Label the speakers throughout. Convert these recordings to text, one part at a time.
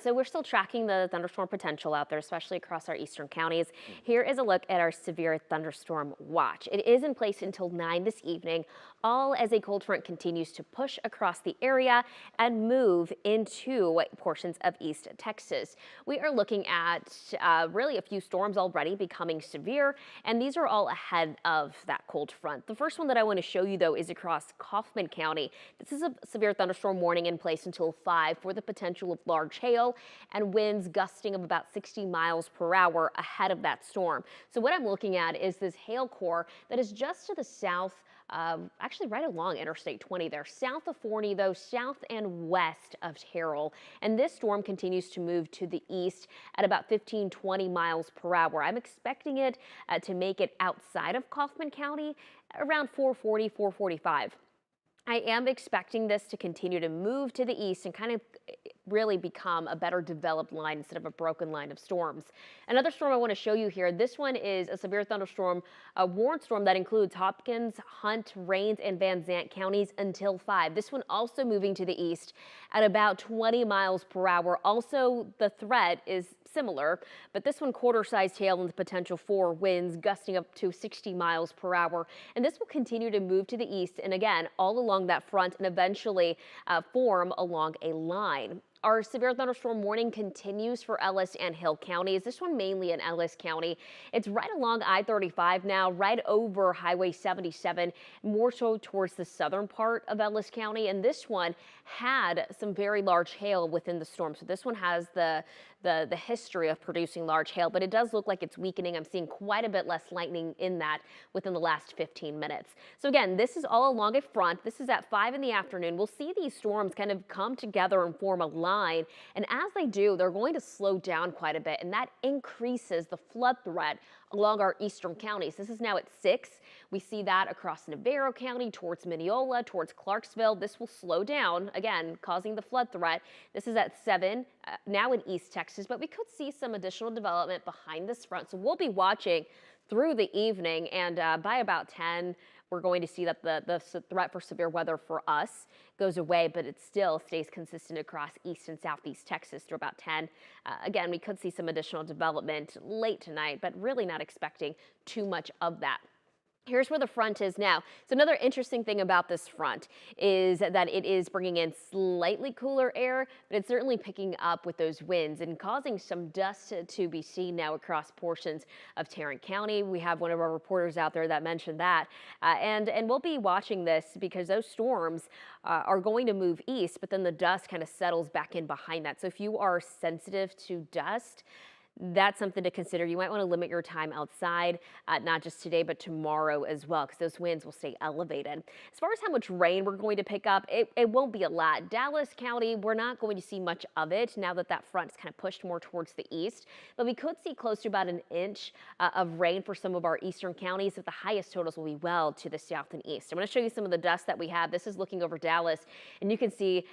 Speaker 1: So we're still tracking the thunderstorm potential out there, especially across our eastern counties. Here is a look at our severe thunderstorm watch. It is in place until 9 this evening, all as a cold front continues to push across the area and move into portions of East Texas. We are looking at really a few storms already becoming severe, and these are all ahead of that cold front. The first one that I want to show you, though, is across Kaufman County. This is a severe thunderstorm warning in place until 5 for the potential of large hail and winds gusting of about 60 miles per hour ahead of that storm. So what I'm looking at is this hail core that is just to the south, actually right along Interstate 20 there, south of Forney, though, south and west of Terrell. And this storm continues to move to the east at about 15-20 miles per hour. I'm expecting it to make it outside of Kaufman County around 4:40, 4:45. I am expecting this to continue to move to the east and kind of really become a better developed line instead of a broken line of storms. Another storm I want to show you here, this one is a severe thunderstorm, a warned storm that includes Hopkins, Hunt, Rains, and Van Zant counties until 5. This one also moving to the east at about 20 miles per hour. Also, the threat is similar, but this one quarter-sized hail and the potential for winds gusting up to 60 miles per hour. And this will continue to move to the east and again, all along that front and eventually form along a line. Our severe thunderstorm warning continues for Ellis and Hill counties. This one mainly in Ellis County. It's right along I-35 now, right over Highway 77, more so towards the southern part of Ellis County. And this one had some very large hail within the storm. So this one has the history of producing large hail, but it does look like it's weakening. I'm seeing quite a bit less lightning in that within the last 15 minutes. So again, this is all along a front. This is at 5 in the afternoon. We'll see these storms kind of come together and form a line. And as they do, they're going to slow down quite a bit, and that increases the flood threat along our eastern counties. This is now at 6. We see that across Navarro County, towards Mineola, towards Clarksville. This will slow down, again, causing the flood threat. This is at 7, now in East Texas, but we could see some additional development behind this front. So we'll be watching through the evening, and by about 10, we're going to see that the threat for severe weather for us goes away, but it still stays consistent across East and Southeast Texas through about 10. Again, we could see some additional development late tonight, but really not expecting too much of that. Here's where the front is now. So another interesting thing about this front is that it is bringing in slightly cooler air, but it's certainly picking up with those winds and causing some dust to be seen now across portions of Tarrant County. We have one of our reporters out there that mentioned that. And we'll be watching this because those storms are going to move east, but then the dust kind of settles back in behind that. So if you are sensitive to dust, that's something to consider. You might want to limit your time outside, not just today, but tomorrow as well, because those winds will stay elevated. As far as how much rain we're going to pick up, it won't be a lot. Dallas County, we're not going to see much of it now that that front is kind of pushed more towards the east, but we could see close to about an inch of rain for some of our eastern counties, but the highest totals will be well to the south and east. I'm going to show you some of the dust that we have. This is looking over Dallas, and you can see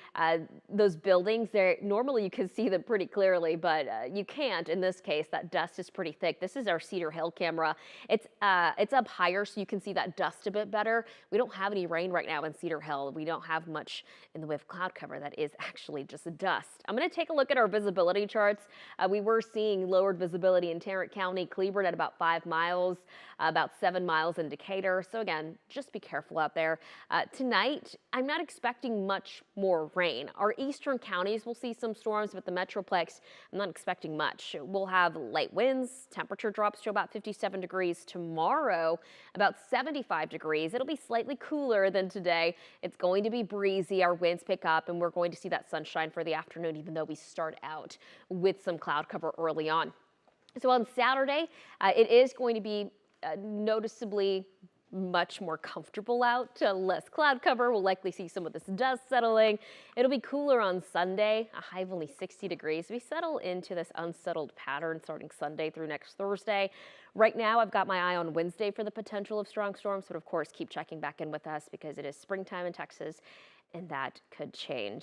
Speaker 1: those buildings there. Normally you can see them pretty clearly, but you can't in this case. That dust is pretty thick. This is our Cedar Hill camera. It's up higher, so you can see that dust a bit better. We don't have any rain right now in Cedar Hill. We don't have much in the way of cloud cover. That is actually just dust. I'm going to take a look at our visibility charts. We were seeing lowered visibility in Tarrant County, Cleburne at about 5 miles, about 7 miles in Decatur. So again, just be careful out there. Tonight, I'm not expecting much more rain. Our eastern counties will see some storms, but the Metroplex, I'm not expecting much. We'll have light winds, temperature drops to about 57 degrees tomorrow, about 75 degrees. It'll be slightly cooler than today. It's going to be breezy. Our winds pick up and we're going to see that sunshine for the afternoon, even though we start out with some cloud cover early on. So on Saturday, it is going to be noticeably much more comfortable out, less cloud cover. We'll likely see some of this dust settling. It'll be cooler on Sunday, a high of only 60 degrees. We settle into this unsettled pattern starting Sunday through next Thursday. Right now, I've got my eye on Wednesday for the potential of strong storms, but of course, keep checking back in with us because it is springtime in Texas and that could change.